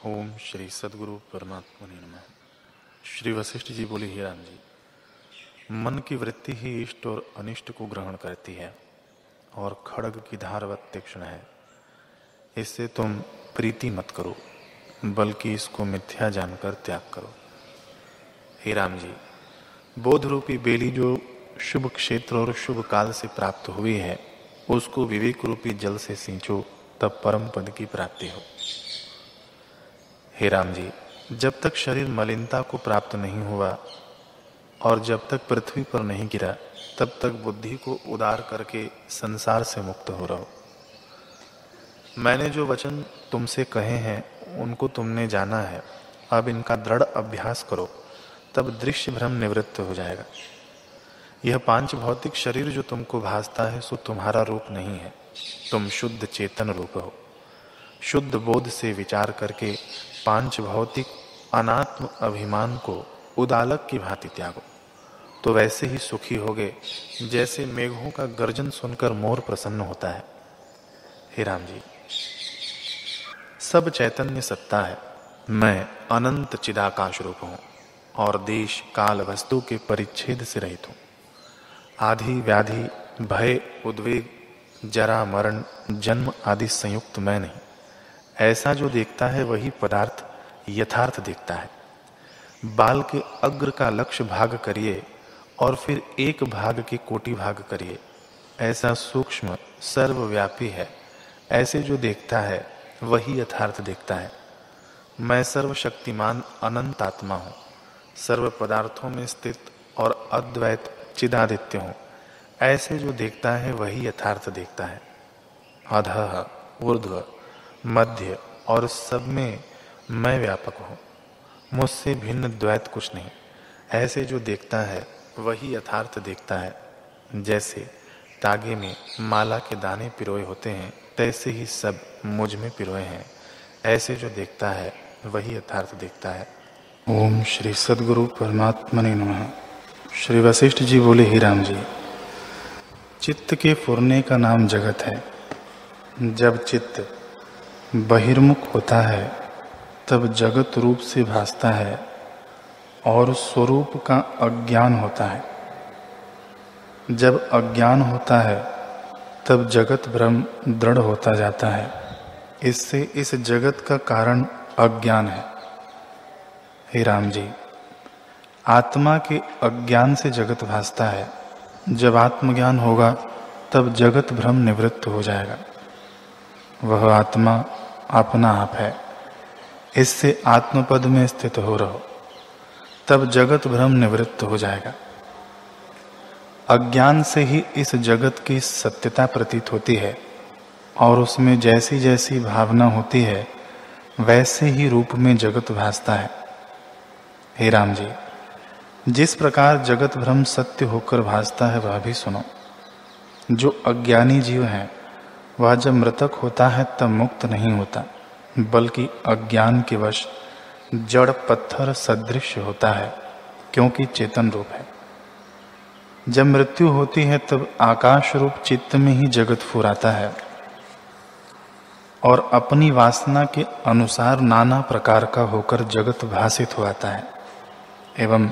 ओम श्री सद्गुरु परमात्मा ने नमः। श्री वशिष्ठ जी बोले, हे राम जी, मन की वृत्ति ही इष्ट और अनिष्ट को ग्रहण करती है और खड्ग की धारवत तीक्ष्ण है। इससे तुम प्रीति मत करो, बल्कि इसको मिथ्या जानकर त्याग करो। हे राम जी, बोध रूपी बेली जो शुभ क्षेत्र और शुभ काल से प्राप्त हुई है, उसको विवेक रूपी जल से सींचो, तब परम पद की प्राप्ति हो। हे राम जी, जब तक शरीर मलिनता को प्राप्त नहीं हुआ और जब तक पृथ्वी पर नहीं गिरा, तब तक बुद्धि को उदार करके संसार से मुक्त हो रहो। मैंने जो वचन तुमसे कहे हैं उनको तुमने जाना है। अब इनका दृढ़ अभ्यास करो, तब दृश्य भ्रम निवृत्त हो जाएगा। यह पांच भौतिक शरीर जो तुमको भासता है, सो तुम्हारा रूप नहीं है। तुम शुद्ध चेतन रूप हो। शुद्ध बोध से विचार करके पांच भौतिक अनात्म अभिमान को उदालक की भांति त्यागो, तो वैसे ही सुखी होगे जैसे मेघों का गर्जन सुनकर मोर प्रसन्न होता है। हे राम जी, सब चैतन्य सत्ता है। मैं अनंत चिदाकाश रूप हूं और देश काल वस्तु के परिच्छेद से रहित हूं। आधि व्याधि भय उद्वेग जरा मरण जन्म आदि संयुक्त मैं नहीं। ऐसा जो देखता है वही पदार्थ यथार्थ देखता है। बाल के अग्र का लक्ष्य भाग करिए और फिर एक भाग के कोटि भाग करिए। ऐसा सूक्ष्म सर्वव्यापी है। ऐसे जो देखता है वही यथार्थ देखता है। मैं सर्वशक्तिमान अनंत आत्मा हूं, सर्व पदार्थों में स्थित और अद्वैत चिदादित्य हूं। ऐसे जो देखता है वही यथार्थ देखता है। अधः ऊर्ध्व मध्य और सब में मैं व्यापक हूं। मुझसे भिन्न द्वैत कुछ नहीं। ऐसे जो देखता है वही यथार्थ देखता है। जैसे तागे में माला के दाने पिरोए होते हैं, तैसे ही सब मुझ में पिरोए हैं। ऐसे जो देखता है वही यथार्थ देखता है। ओम श्री सद्गुरु परमात्मा ने नमः। श्री वशिष्ठ जी बोले, हे राम जी, चित्त के फुरने का नाम जगत है। जब चित्त बहिर्मुख होता है तब जगत रूप से भासता है और स्वरूप का अज्ञान होता है। जब अज्ञान होता है तब जगत भ्रम दृढ़ होता जाता है। इससे इस जगत का कारण अज्ञान है। हे राम जी, आत्मा के अज्ञान से जगत भासता है। जब आत्मज्ञान होगा तब जगत भ्रम निवृत्त हो जाएगा। वह आत्मा अपना आप है। इससे आत्मपद में स्थित हो रहो, तब जगत भ्रम निवृत्त हो जाएगा। अज्ञान से ही इस जगत की सत्यता प्रतीत होती है और उसमें जैसी जैसी भावना होती है वैसे ही रूप में जगत भासता है। हे राम जी, जिस प्रकार जगत भ्रम सत्य होकर भासता है वह भी सुनो। जो अज्ञानी जीव है वह जब मृतक होता है तब मुक्त नहीं होता, बल्कि अज्ञान के वश जड़ पत्थर सदृश होता है, क्योंकि चेतन रूप है। जब मृत्यु होती है तब आकाश रूप चित्त में ही जगत फुराता है और अपनी वासना के अनुसार नाना प्रकार का होकर जगत भासित हो आता है एवं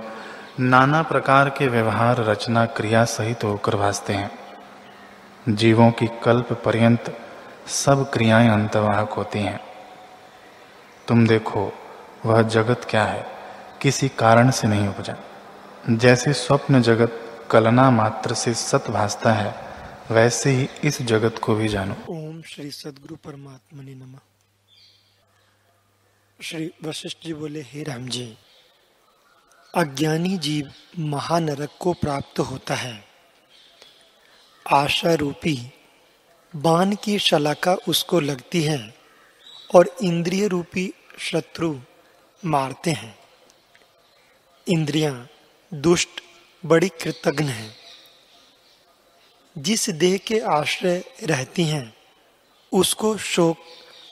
नाना प्रकार के व्यवहार रचना क्रिया सहित होकर भासते हैं। जीवों की कल्प पर्यंत सब क्रियाएं अंतवाहक होती हैं। तुम देखो, वह जगत क्या है, किसी कारण से नहीं उपजा। जैसे स्वप्न जगत कल्पना मात्र से सत भासता है, वैसे ही इस जगत को भी जानो। ओम श्री सद्गुरु परमात्मा ने नमः। श्री वशिष्ठ जी बोले, हे राम जी, अज्ञानी जीव महानरक को प्राप्त होता है। आशा रूपी बाण की शलाका उसको लगती है और इंद्रिय रूपी शत्रु मारते हैं। इंद्रियां दुष्ट बड़ी कृतघ्न हैं। जिस देह के आश्रय रहती हैं उसको शोक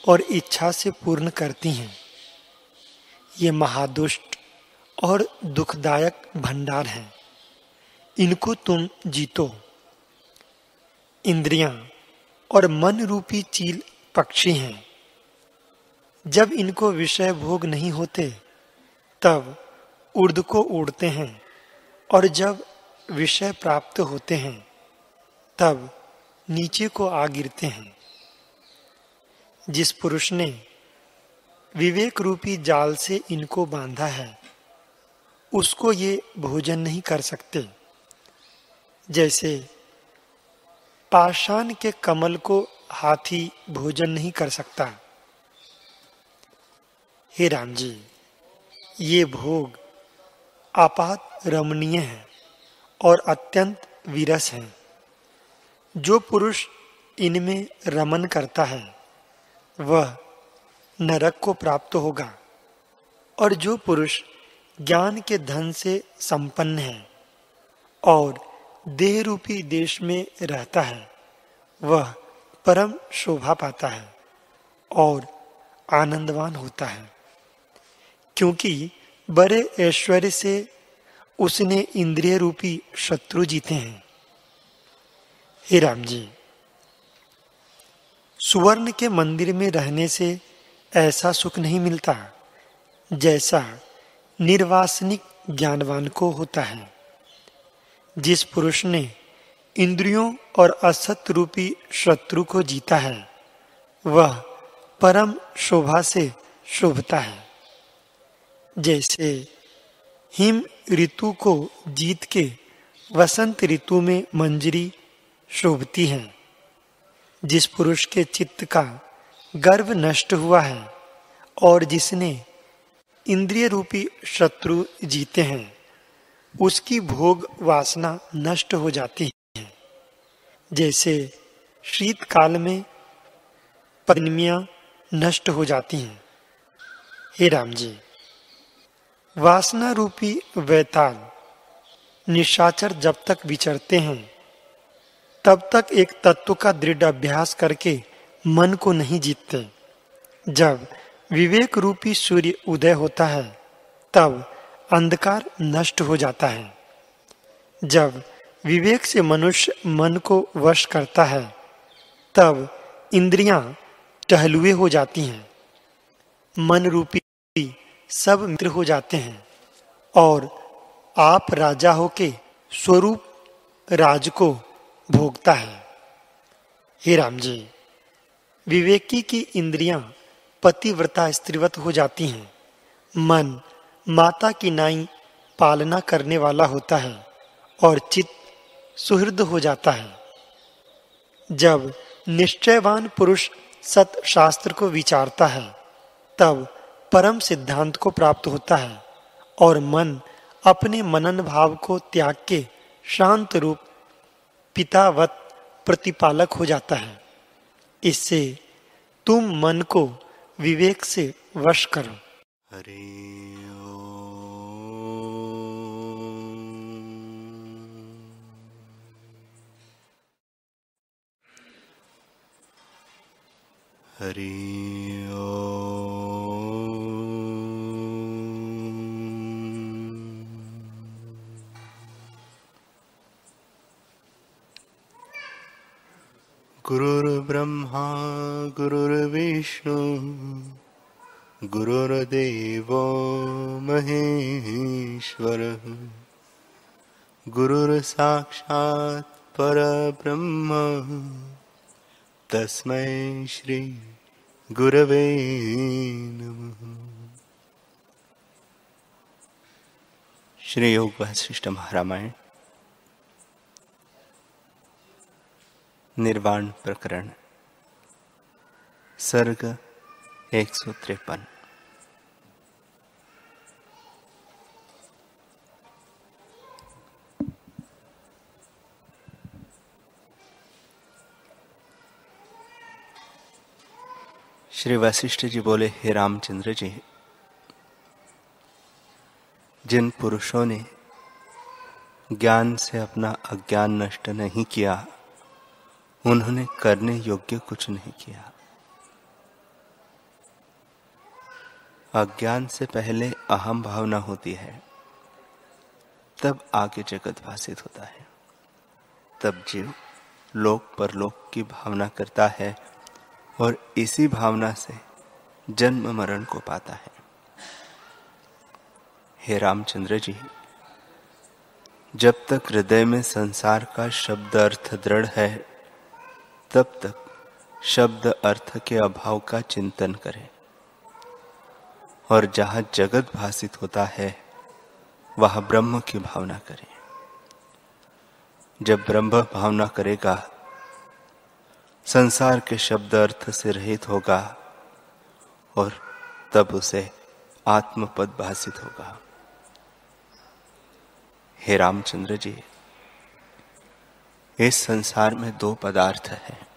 और इच्छा से पूर्ण करती हैं। ये महादुष्ट और दुखदायक भंडार हैं। इनको तुम जीतो। इंद्रियां और मन रूपी चील पक्षी हैं। जब इनको विषय भोग नहीं होते तब ऊर्ध्व को उड़ते हैं, और जब विषय प्राप्त होते हैं तब नीचे को आ गिरते हैं। जिस पुरुष ने विवेक रूपी जाल से इनको बांधा है, उसको ये भोजन नहीं कर सकते। जैसे पाषाण के कमल को हाथी भोजन नहीं कर सकता। हे राम जी, ये भोग आपात रमणीय है और अत्यंत विरस है। जो पुरुष इनमें रमन करता है वह नरक को प्राप्त होगा, और जो पुरुष ज्ञान के धन से संपन्न है और देह रूपी देश में रहता है वह परम शोभा पाता है और आनंदवान होता है, क्योंकि बड़े ऐश्वर्य से उसने इंद्रिय रूपी शत्रु जीते हैं। हे राम जी, सुवर्ण के मंदिर में रहने से ऐसा सुख नहीं मिलता जैसा निर्वासनिक ज्ञानवान को होता है। जिस पुरुष ने इंद्रियों और असत रूपी शत्रु को जीता है वह परम शोभा से शोभता है। जैसे हिम ऋतु को जीत के वसंत ऋतु में मंजरी शोभती है। जिस पुरुष के चित्त का गर्व नष्ट हुआ है और जिसने इंद्रिय रूपी शत्रु जीते हैं उसकी भोग वासना नष्ट हो जाती है। जैसे शीतकाल में पद्मियां नष्ट हो जाती हैं। हे राम जी, वासना रूपी वैताल निशाचर जब तक विचरते हैं तब तक एक तत्व का दृढ़ अभ्यास करके मन को नहीं जीतते। जब विवेक रूपी सूर्य उदय होता है तब अंधकार नष्ट हो जाता है। जब विवेक से मनुष्य मन को वश करता है तब इंद्रियां टहलुए हो जाती हैं। मन रूपी सब मित्र हो जाते हैं और आप राजा होके स्वरूप राज को भोगता है। हे राम जी, विवेकी की इंद्रियां पतिव्रता स्त्रीवत हो जाती हैं। मन माता की नाई पालना करने वाला होता है और चित्त सुहृद हो जाता है। जब निश्चयवान पुरुष सत शास्त्र को विचारता है तब परम सिद्धांत को प्राप्त होता है और मन अपने मनन भाव को त्याग के शांत रूप पितावत प्रतिपालक हो जाता है। इससे तुम मन को विवेक से वश करो। हरि हरि गुरुर्ब्रह्मा गुरुर्विष्णु गुरुर्देवो महेश्वरः गुरुर्साक्षात् परब्रह्म तस्मै श्री गुरवे नमः। श्री योग वशिष्ठ महारामायण निर्वाण प्रकरण सर्ग 153। श्री वशिष्ठ जी बोले, हे रामचंद्र जी, जिन पुरुषों ने ज्ञान से अपना अज्ञान नष्ट नहीं किया उन्होंने करने योग्य कुछ नहीं किया। अज्ञान से पहले अहम भावना होती है, तब आगे जगत भासित होता है। तब जीव लोक परलोक की भावना करता है और इसी भावना से जन्म मरण को पाता है। हे रामचंद्र जी, जब तक हृदय में संसार का शब्द अर्थ दृढ़ है, तब तक शब्द अर्थ के अभाव का चिंतन करें, और जहां जगत भासित होता है वहां ब्रह्म की भावना करें। जब ब्रह्म भावना करेगा, संसार के शब्द अर्थ से रहित होगा, और तब उसे आत्मपद भासित होगा। हे रामचंद्र जी, इस संसार में दो पदार्थ हैं,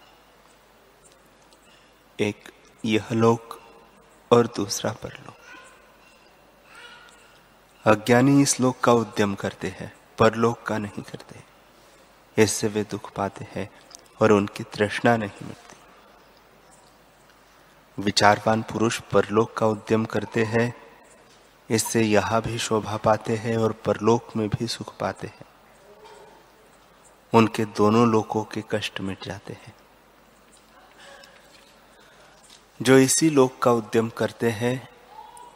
एक यह लोक और दूसरा परलोक। अज्ञानी इस लोक का उद्यम करते हैं, परलोक का नहीं करते। इससे वे दुख पाते हैं और उनकी तृष्णा नहीं मिटती। विचारवान पुरुष परलोक का उद्यम करते हैं, इससे यहाँ भी शोभा पाते हैं और परलोक में भी सुख पाते हैं। उनके दोनों लोकों के कष्ट मिट जाते हैं। जो इसी लोक का उद्यम करते हैं,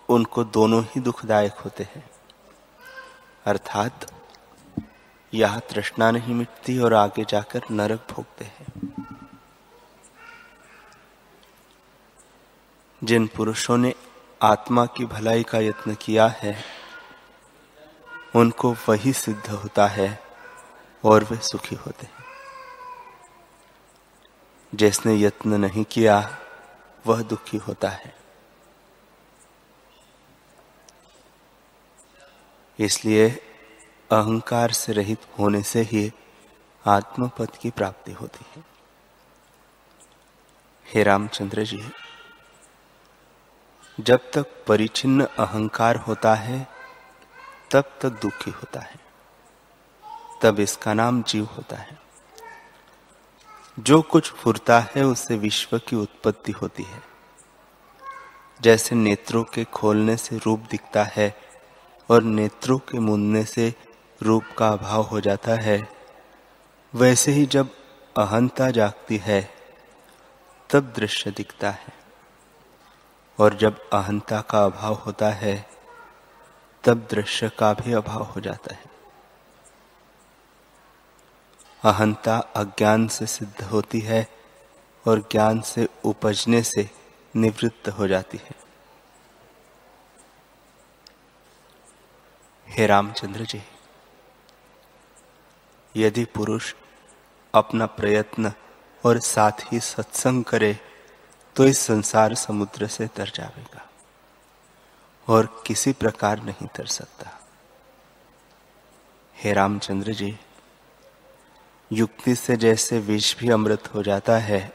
उनको दोनों ही दुखदायक होते हैं। अर्थात यहाँ तृष्णा नहीं मिटती और आगे जाकर नरक भोगते हैं। जिन पुरुषों ने आत्मा की भलाई का यत्न किया है, उनको वही सिद्ध होता है और वे सुखी होते हैं। जिसने यत्न नहीं किया वह दुखी होता है। इसलिए अहंकार से रहित होने से ही आत्मपद की प्राप्ति होती है। हे रामचंद्र जी, जब तक परिचिन्न अहंकार होता है तब तक दुखी होता है, तब इसका नाम जीव होता है। जो कुछ फुरता है उससे विश्व की उत्पत्ति होती है। जैसे नेत्रों के खोलने से रूप दिखता है और नेत्रों के मूंदने से रूप का अभाव हो जाता है, वैसे ही जब अहंता जागती है तब दृश्य दिखता है, और जब अहंता का अभाव होता है तब दृश्य का भी अभाव हो जाता है। अहंता अज्ञान से सिद्ध होती है और ज्ञान से उपजने से निवृत्त हो जाती है। हे रामचंद्र जी, यदि पुरुष अपना प्रयत्न और साथ ही सत्संग करे तो इस संसार समुद्र से तर जाएगा और किसी प्रकार नहीं तर सकता। हे रामचंद्र जी, युक्ति से जैसे विष भी अमृत हो जाता है,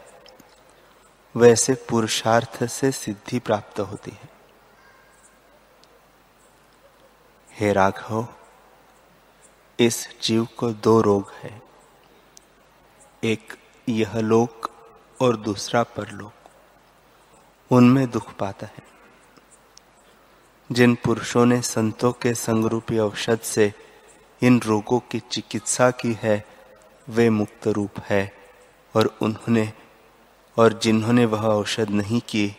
वैसे पुरुषार्थ से सिद्धि प्राप्त होती है। हे राघव, इस जीव को दो रोग है, एक यह लोक और दूसरा परलोक। उनमें दुख पाता है। जिन पुरुषों ने संतों के संगरूपी औषध से इन रोगों की चिकित्सा की है, वे मुक्त रूप है, और जिन्होंने वह औषध नहीं की,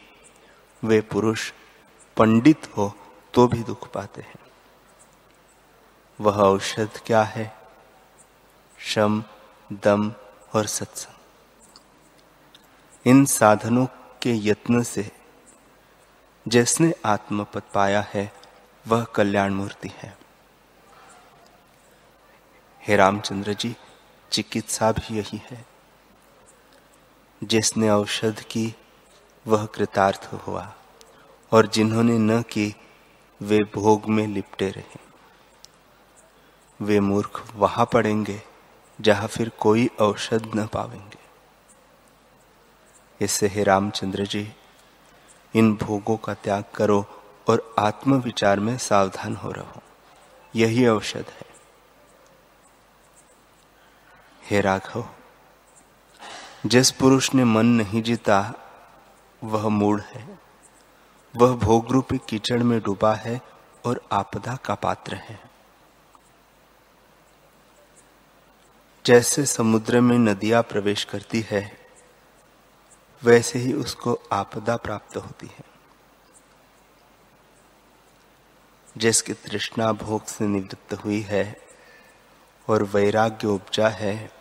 वे पुरुष पंडित हो तो भी दुख पाते हैं। वह औषध क्या है? शम, दम और सत्संग। इन साधनों के यत्न से जिसने आत्मपद पाया है, वह कल्याण मूर्ति है। हे रामचंद्र जी, चिकित्सा भी यही है। जिसने औषध की वह कृतार्थ हुआ, और जिन्होंने न की वे भोग में लिपटे रहे। वे मूर्ख वहां पड़ेंगे जहां फिर कोई औषध न पावेंगे। इससे हे रामचंद्र जी, इन भोगों का त्याग करो और आत्म विचार में सावधान हो रहो। यही औषध है। हे राघव, जिस पुरुष ने मन नहीं जीता वह मूढ़ है। वह भोग रूपी कीचड़ में डूबा है और आपदा का पात्र है। जैसे समुद्र में नदियां प्रवेश करती है, वैसे ही उसको आपदा प्राप्त होती है। जिसकी तृष्णा भोग से निवृत्त हुई है और वैराग्य उपजा है,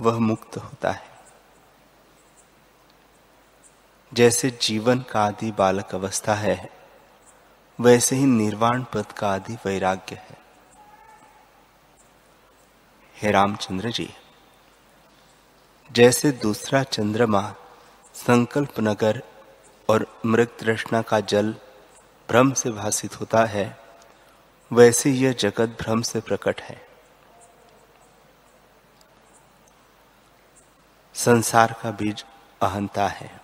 वह मुक्त होता है। जैसे जीवन का आदि बालक अवस्था है, वैसे ही निर्वाण पद का आदि वैराग्य है। हे रामचंद्र जी, जैसे दूसरा चंद्रमा संकल्प नगर और मृग तृष्णा का जल भ्रम से भासित होता है, वैसे यह जगत भ्रम से प्रकट है। संसार का बीज अहंता है।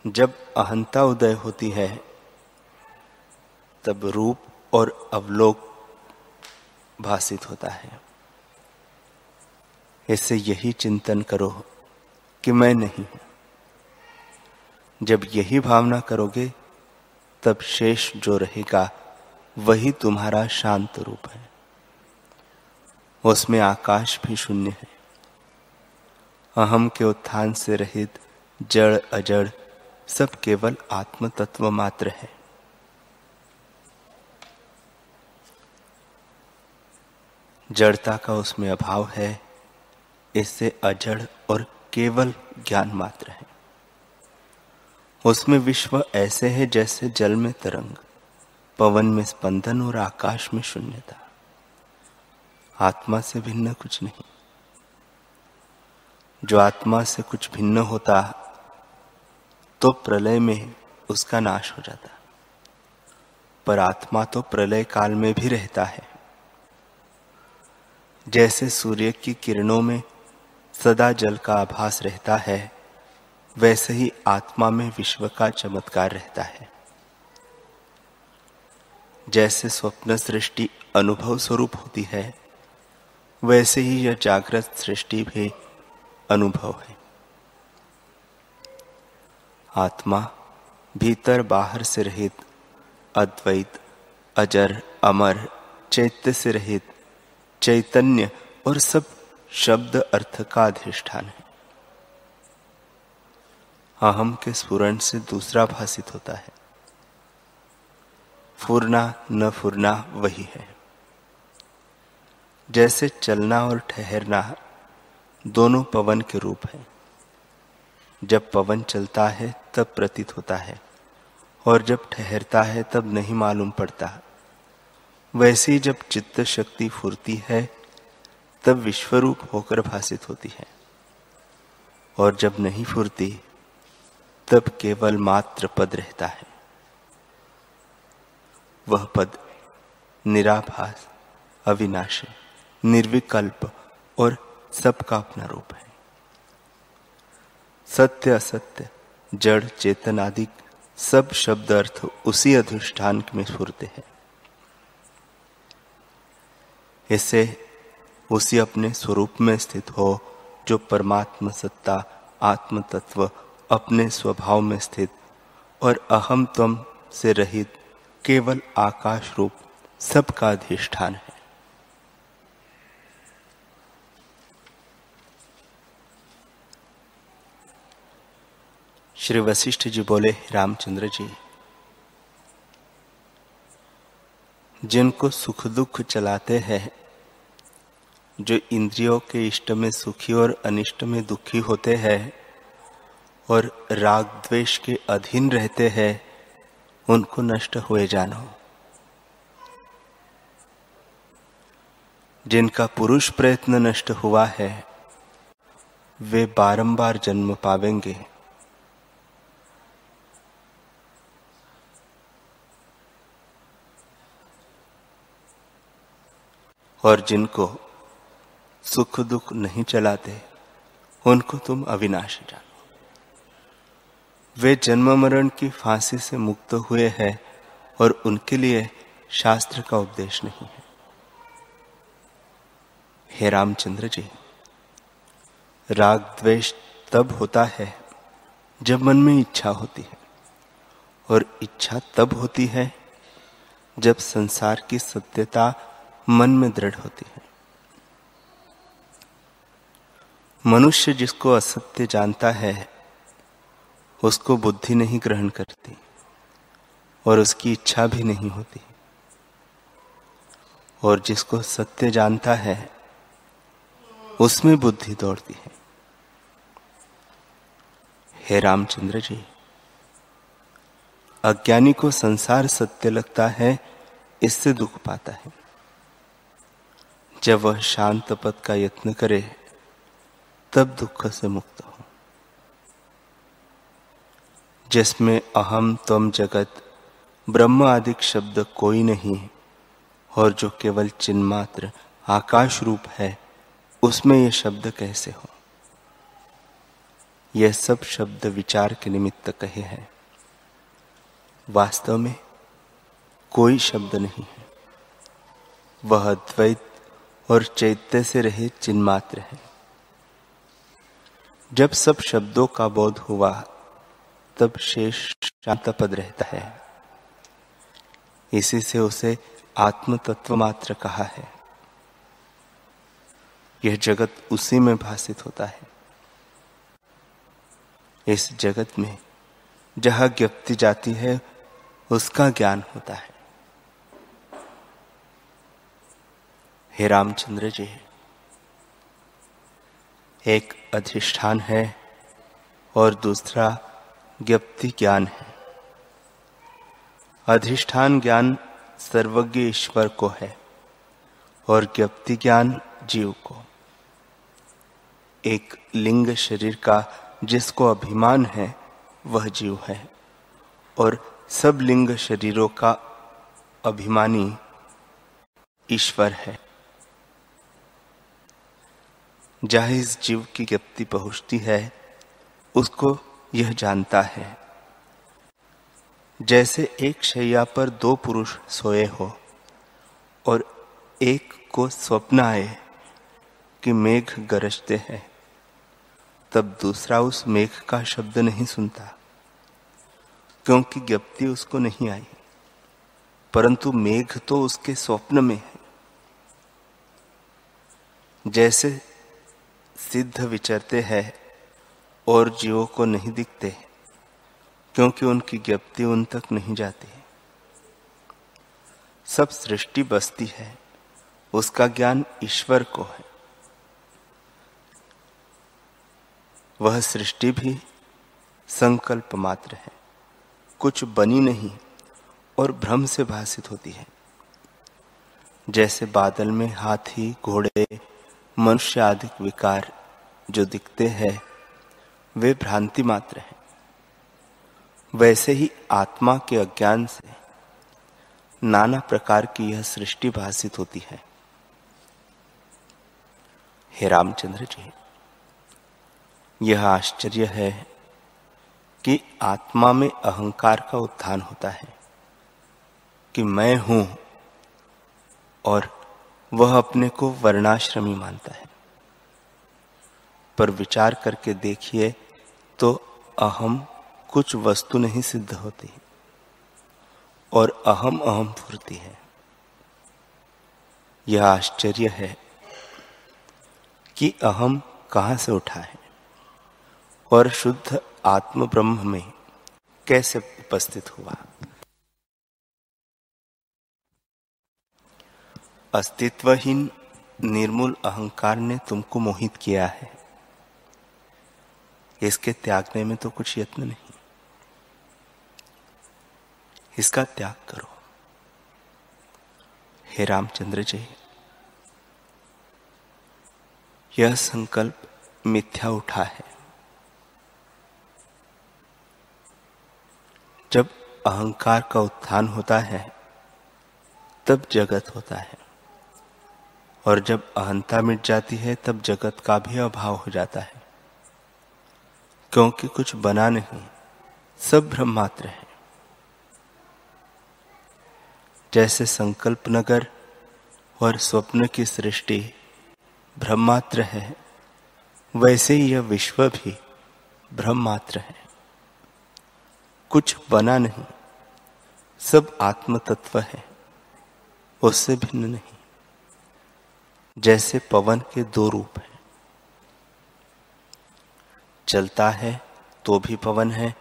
जब अहंता उदय होती है, तब रूप और अवलोक भासित होता है। इससे यही चिंतन करो कि मैं नहीं हूं। जब यही भावना करोगे, तब शेष जो रहेगा वही तुम्हारा शांत रूप है। उसमें आकाश भी शून्य है। अहम के उत्थान से रहित जड़ अजड़ सब केवल आत्म तत्व मात्र है। जड़ता का उसमें अभाव है, इससे अजड़ और केवल ज्ञान मात्र है। उसमें विश्व ऐसे है जैसे जल में तरंग, पवन में स्पंदन और आकाश में शून्यता। आत्मा से भिन्न कुछ नहीं। जो आत्मा से कुछ भिन्न होता तो प्रलय में उसका नाश हो जाता, पर आत्मा तो प्रलय काल में भी रहता है। जैसे सूर्य की किरणों में सदा जल का आभास रहता है, वैसे ही आत्मा में विश्व का चमत्कार रहता है। जैसे स्वप्न सृष्टि अनुभव स्वरूप होती है, वैसे ही यह जागृत सृष्टि भी अनुभव है। आत्मा भीतर बाहर से रहित, अद्वैत, अजर, अमर, चैत्य से रहित, चैतन्य और सब शब्द अर्थ का अधिष्ठान है। अहम के स्फुरण से दूसरा भासित होता है। फुरना न फुरना वही है। जैसे चलना और ठहरना दोनों पवन के रूप हैं। जब पवन चलता है तब प्रतीत होता है, और जब ठहरता है तब नहीं मालूम पड़ता। वैसे ही जब चित्त शक्ति फुरती है, तब विश्वरूप होकर भासित होती है, और जब नहीं फुरती तब केवल मात्र पद रहता है। वह पद निराभास, अविनाशी, निर्विकल्प और सबका अपना रूप है। सत्य असत्य, जड़ चेतन आदि सब शब्द अर्थ उसी अधिष्ठान में स्फुरते हैं। इससे उसी अपने स्वरूप में स्थित हो, जो परमात्मा सत्ता आत्म तत्व अपने स्वभाव में स्थित और अहम त्वम से रहित केवल आकाश रूप सबका अधिष्ठान है। श्री वशिष्ठ जी बोले, रामचंद्र जी, जिनको सुख दुख चलाते हैं, जो इंद्रियों के इष्ट में सुखी और अनिष्ट में दुखी होते हैं और राग द्वेष के अधीन रहते हैं, उनको नष्ट हुए जानो। जिनका पुरुष प्रयत्न नष्ट हुआ है, वे बारंबार जन्म पावेंगे। और जिनको सुख दुख नहीं चलाते, उनको तुम अविनाशी जानो। वे जन्म मरण की फांसी से मुक्त हुए हैं और उनके लिए शास्त्र का उपदेश नहीं है। हे रामचंद्र जी, राग द्वेष तब होता है जब मन में इच्छा होती है, और इच्छा तब होती है जब संसार की सत्यता मन में दृढ़ होती है। मनुष्य जिसको असत्य जानता है, उसको बुद्धि नहीं ग्रहण करती। और उसकी इच्छा भी नहीं होती। और जिसको सत्य जानता है उसमें बुद्धि दौड़ती है। हे रामचंद्र जी, अज्ञानी को संसार सत्य लगता है, इससे दुख पाता है। जब वह शांत पद का यत्न करे तब दुख से मुक्त हो। जिसमें अहम त्वम जगत ब्रह्म आदि शब्द कोई नहीं और जो केवल चिन्मात्र आकाश रूप है, उसमें ये शब्द कैसे हो? यह सब शब्द विचार के निमित्त कहे हैं। वास्तव में कोई शब्द नहीं है, वह अद्वैत और चैत्य से रहित चिन्मात्र है। जब सब शब्दों का बोध हुआ तब शेष शांत पद रहता है। इसी से उसे आत्म तत्व मात्र कहा है। यह जगत उसी में भासित होता है। इस जगत में जहां ज्ञप्ति जाती है उसका ज्ञान होता है। हे रामचंद्र जी, एक अधिष्ठान है और दूसरा ज्ञप्ति ज्ञान है। अधिष्ठान ज्ञान सर्वज्ञ ईश्वर को है और ज्ञप्ति ज्ञान जीव को। एक लिंग शरीर का जिसको अभिमान है वह जीव है और सब लिंग शरीरों का अभिमानी ईश्वर है। जहाँ इस जीव की ज्ञप्ति पहुंचती है उसको यह जानता है। जैसे एक शैया पर दो पुरुष सोए हो और एक को स्वप्न आए कि मेघ गरजते हैं, तब दूसरा उस मेघ का शब्द नहीं सुनता क्योंकि ज्ञप्ति उसको नहीं आई, परंतु मेघ तो उसके स्वप्न में है। जैसे सिद्ध विचरते हैं और जीवों को नहीं दिखते क्योंकि उनकी ज्ञप्ति उन तक नहीं जाती। सब सृष्टि बसती है, उसका ज्ञान ईश्वर को है। वह सृष्टि भी संकल्प मात्र है, कुछ बनी नहीं और भ्रम से भासित होती है। जैसे बादल में हाथी, घोड़े, मनुष्य आदि विकार जो दिखते हैं वे भ्रांति मात्र है, वैसे ही आत्मा के अज्ञान से नाना प्रकार की यह सृष्टि भासित होती है। हे रामचंद्र जी, यह आश्चर्य है कि आत्मा में अहंकार का उत्थान होता है कि मैं हूं और वह अपने को वर्णाश्रमी मानता है। पर विचार करके देखिए तो अहम कुछ वस्तु नहीं सिद्ध होती और अहम अहम फुरती है। यह आश्चर्य है कि अहम कहां से उठा है और शुद्ध आत्म ब्रह्म में कैसे उपस्थित हुआ। अस्तित्वहीन निर्मूल अहंकार ने तुमको मोहित किया है। इसके त्यागने में तो कुछ यत्न नहीं, इसका त्याग करो। हे रामचंद्र जी, यह संकल्प मिथ्या उठा है। जब अहंकार का उत्थान होता है तब जगत होता है और जब अहंता मिट जाती है तब जगत का भी अभाव हो जाता है, क्योंकि कुछ बना नहीं, सब भ्रम मात्र है। जैसे संकल्प नगर और स्वप्न की सृष्टि भ्रम मात्र है, वैसे ही यह विश्व भी भ्रम मात्र है। कुछ बना नहीं, सब आत्म तत्व है, उससे भिन्न नहीं। जैसे पवन के दो रूप हैं, चलता है तो भी पवन है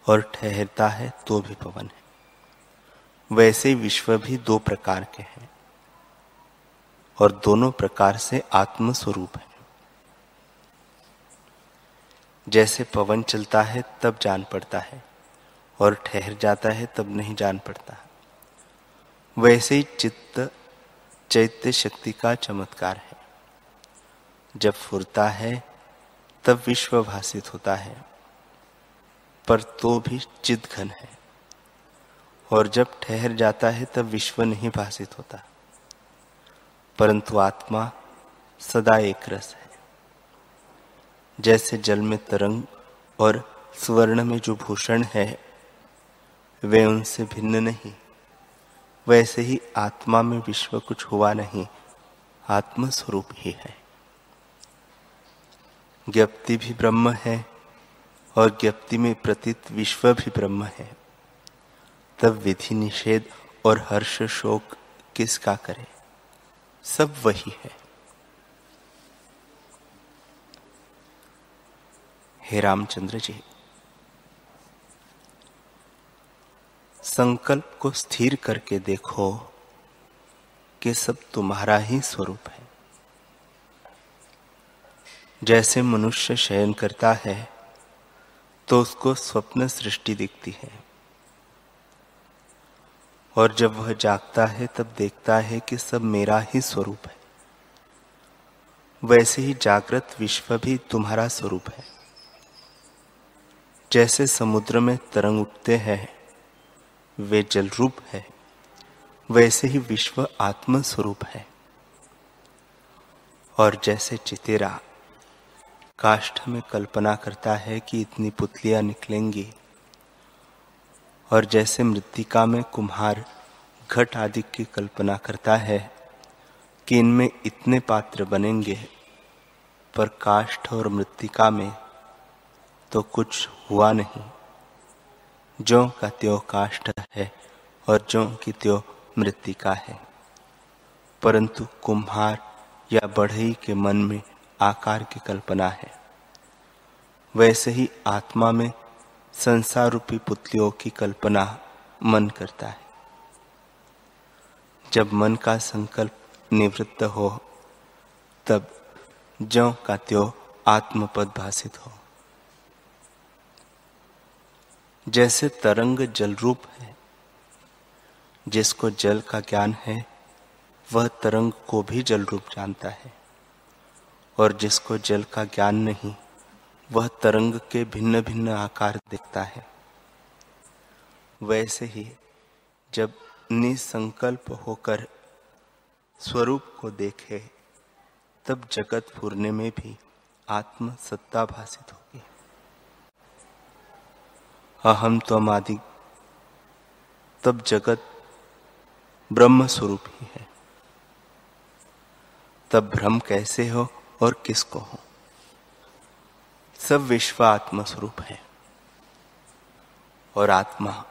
और ठहरता है तो भी पवन है। वैसे ही विश्व भी दो प्रकार के हैं और दोनों प्रकार से आत्म स्वरूप है। जैसे पवन चलता है तब जान पड़ता है और ठहर जाता है तब नहीं जान पड़ता, वैसे ही चित्त चैत्य शक्ति का चमत्कार है। जब फुरता है तब विश्व भासित होता है, पर तो भी चित्त घन है, और जब ठहर जाता है तब विश्व नहीं भासित होता, परंतु आत्मा सदा एक रस है। जैसे जल में तरंग और स्वर्ण में जो भूषण है वे उनसे भिन्न नहीं, वैसे ही आत्मा में विश्व कुछ हुआ नहीं, आत्म स्वरूप ही है। ज्ञप्ति भी ब्रह्म है और ज्ञप्ति में प्रतीत विश्व भी ब्रह्म है, तब विधि निषेध और हर्ष शोक किसका करे, सब वही है। हे रामचंद्र जी, संकल्प को स्थिर करके देखो कि सब तुम्हारा ही स्वरूप है। जैसे मनुष्य शयन करता है तो उसको स्वप्न सृष्टि दिखती है, और जब वह जागता है तब देखता है कि सब मेरा ही स्वरूप है। वैसे ही जागृत विश्व भी तुम्हारा स्वरूप है। जैसे समुद्र में तरंग उठते हैं वे जल रूप है, वैसे ही विश्व आत्म स्वरूप है। और जैसे चितेरा काष्ठ में कल्पना करता है कि इतनी पुतलियां निकलेंगी, और जैसे मृत्तिका में कुम्हार घट आदि की कल्पना करता है कि इनमें इतने पात्र बनेंगे, पर काष्ठ और मृत्तिका में तो कुछ हुआ नहीं। ज्यों का त्यों काष्ठ है और ज्यों की त्यों मृत्तिका है, परंतु कुम्हार या बढ़ई के मन में आकार की कल्पना है। वैसे ही आत्मा में संसार रूपी पुतलियों की कल्पना मन करता है। जब मन का संकल्प निवृत्त हो तब ज्यों का त्यों आत्मपद भासित हो। जैसे तरंग जल रूप है, जिसको जल का ज्ञान है वह तरंग को भी जल रूप जानता है, और जिसको जल का ज्ञान नहीं वह तरंग के भिन्न भिन्न आकार देखता है। वैसे ही जब निसंकल्प होकर स्वरूप को देखे तब जगत फूरने में भी आत्म सत्ता भासित होगी। अहम त्वम आदि तब जगत ब्रह्म स्वरूप ही है। तब भ्रम कैसे हो और किसको हो, सब विश्व आत्म स्वरूप है। और आत्मा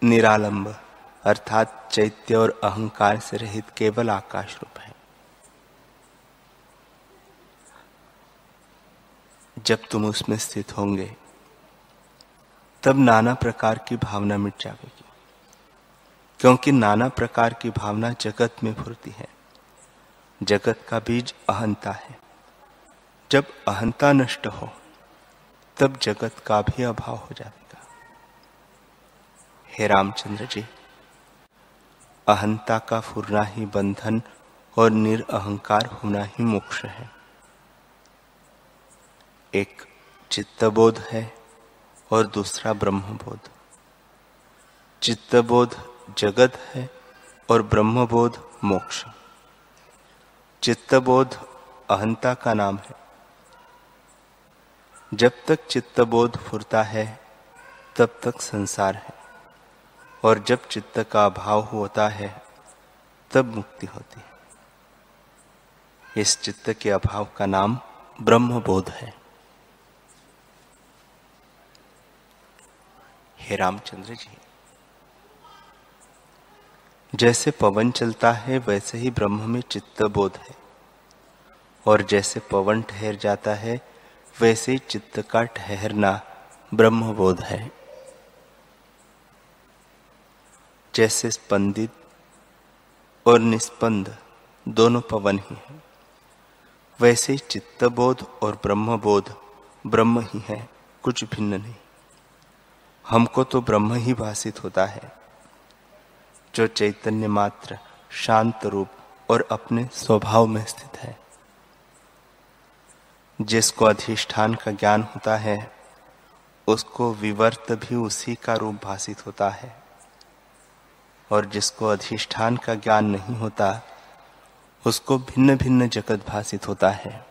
निरालंब अर्थात चैत्य और अहंकार से रहित केवल आकाश रूप है। जब तुम उसमें स्थित होंगे तब नाना प्रकार की भावना मिट जाएगी, क्योंकि नाना प्रकार की भावना जगत में फुरती है। जगत का बीज अहंता है। जब अहंता नष्ट हो तब जगत का भी अभाव हो जाएगा। हे रामचंद्र जी, अहंता का फुरना ही बंधन और निरअहंकार होना ही मोक्ष है। एक चित्तबोध है और दूसरा ब्रह्मबोध। चित्तबोध जगत है और ब्रह्मबोध मोक्ष। चित्तबोध अहंता का नाम है। जब तक चित्तबोध फुरता है तब तक संसार है, और जब चित्त का अभाव होता है तब मुक्ति होती है। इस चित्त के अभाव का नाम ब्रह्मबोध है। हे रामचंद्र जी, जैसे पवन चलता है वैसे ही ब्रह्म में चित्तबोध है, और जैसे पवन ठहर जाता है वैसे ही चित्त का ठहरना ब्रह्मबोध है। जैसे स्पंदित और निस्पंद दोनों पवन ही हैं, वैसे ही चित्तबोध और ब्रह्मबोध ब्रह्म ही है, कुछ भिन्न नहीं। हमको तो ब्रह्म ही भासित होता है, जो चैतन्य मात्र, शांत रूप और अपने स्वभाव में स्थित है। जिसको अधिष्ठान का ज्ञान होता है, उसको विवर्त भी उसी का रूप भासित होता है, और जिसको अधिष्ठान का ज्ञान नहीं होता, उसको भिन्न भिन्न जगत भासित होता है।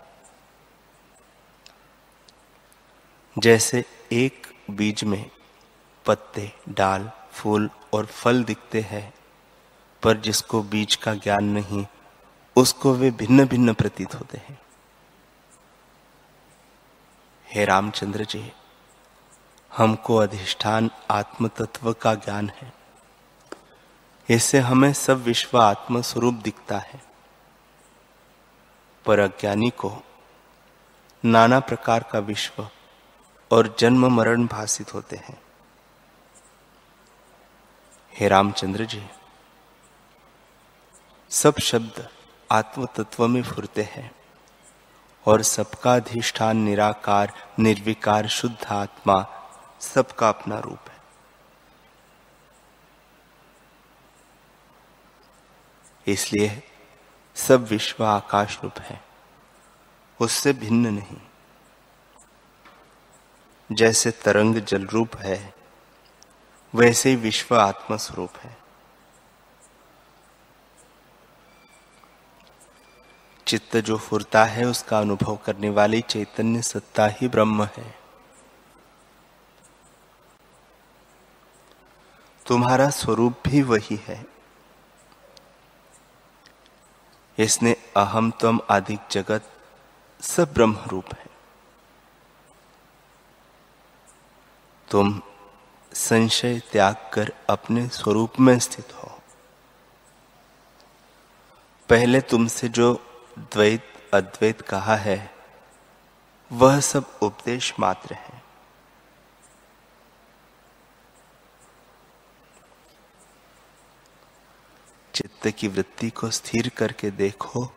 जैसे एक बीज में पत्ते, डाल, फूल और फल दिखते हैं, पर जिसको बीज का ज्ञान नहीं, उसको वे भिन्न भिन्न प्रतीत होते हैं। हे रामचंद्र जी, हमको अधिष्ठान आत्म तत्व का ज्ञान है। इससे हमें सब विश्व आत्म स्वरूप दिखता है, पर अज्ञानी को नाना प्रकार का विश्व और जन्म मरण भासित होते हैं। हे रामचंद्र जी, सब शब्द आत्म तत्व में फुरते हैं, और सबका अधिष्ठान निराकार, निर्विकार, शुद्ध आत्मा सबका अपना रूप है। इसलिए सब विश्व आकाश रूप है, उससे भिन्न नहीं। जैसे तरंग जल रूप है, वैसे ही विश्व आत्मा स्वरूप है। चित्त जो फुरता है, उसका अनुभव करने वाली चैतन्य सत्ता ही ब्रह्म है। तुम्हारा स्वरूप भी वही है। इसने अहम तम आदि जगत सब ब्रह्म रूप है। तुम संशय त्याग कर अपने स्वरूप में स्थित हो। पहले तुमसे जो द्वैत अद्वैत कहा है, वह सब उपदेश मात्र है। चित्त की वृत्ति को स्थिर करके देखो,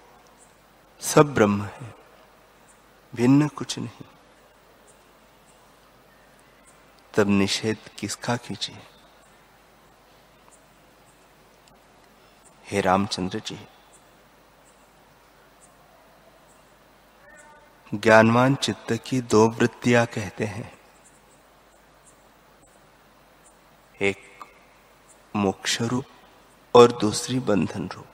सब ब्रह्म है, भिन्न कुछ नहीं। तब निषेध किसका कीजिए? हे रामचंद्र जी, ज्ञानवान चित्त की दो वृत्तियां कहते हैं, एक मोक्ष रूप और दूसरी बंधन रूप।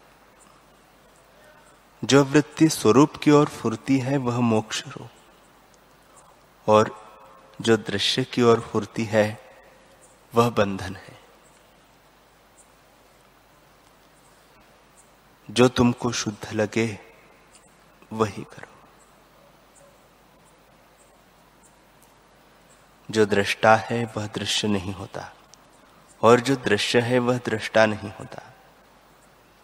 जो वृत्ति स्वरूप की ओर फुरती है, वह मोक्ष रूप, और जो दृश्य की ओर फुरती है, वह बंधन है। जो तुमको शुद्ध लगे वही करो। जो दृष्टा है वह दृश्य नहीं होता, और जो दृश्य है वह दृष्टा नहीं होता,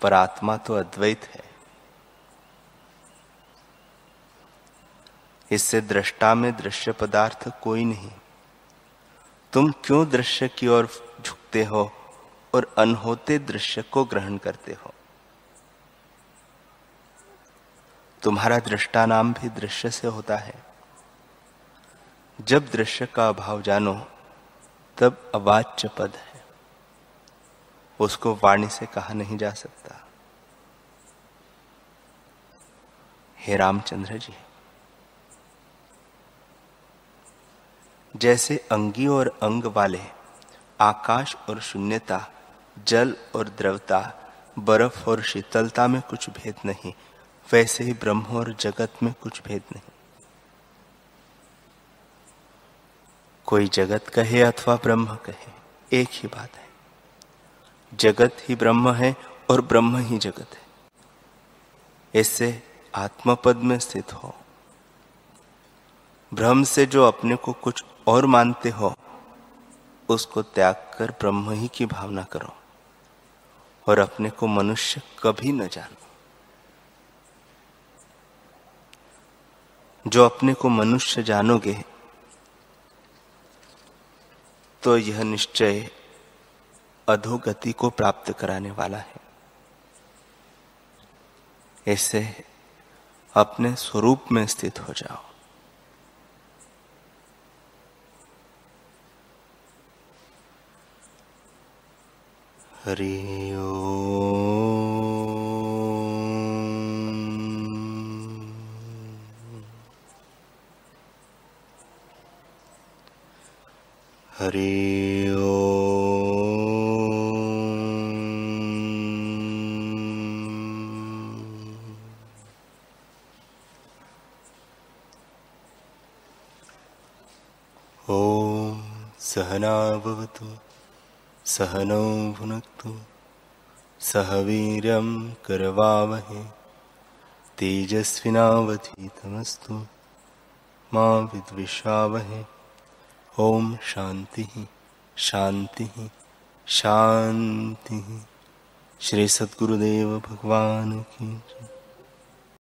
पर आत्मा तो अद्वैत है। इससे दृष्टा में दृश्य पदार्थ कोई नहीं। तुम क्यों दृश्य की ओर झुकते हो और अनहोते दृश्य को ग्रहण करते हो? तुम्हारा दृष्टा नाम भी दृश्य से होता है। जब दृश्य का अभाव जानो, तब अवाच्य पद है, उसको वाणी से कहा नहीं जा सकता। हे रामचंद्र जी, जैसे अंगी और अंग वाले, आकाश और शून्यता, जल और द्रवता, बर्फ और शीतलता में कुछ भेद नहीं, वैसे ही ब्रह्म और जगत में कुछ भेद नहीं। कोई जगत कहे अथवा ब्रह्म कहे, एक ही बात है। जगत ही ब्रह्म है और ब्रह्म ही जगत है। इससे आत्मपद में स्थित हो। भ्रम से जो अपने को कुछ और मानते हो, उसको त्याग कर ब्रह्म ही की भावना करो, और अपने को मनुष्य कभी न जानो। जो अपने को मनुष्य जानोगे, तो यह निश्चय अधोगति को प्राप्त कराने वाला है। ऐसे अपने स्वरूप में स्थित हो जाओ। हरि ओम। हरि ओम। सहना भवतु सहनौ भुनक्तु सह वीर्यं करवावहै तेजस्विनावधीतमस्तु मा विद्विषावहै। ओम शांति शांति शांति। श्री सद्गुरुदेव भगवान की जय।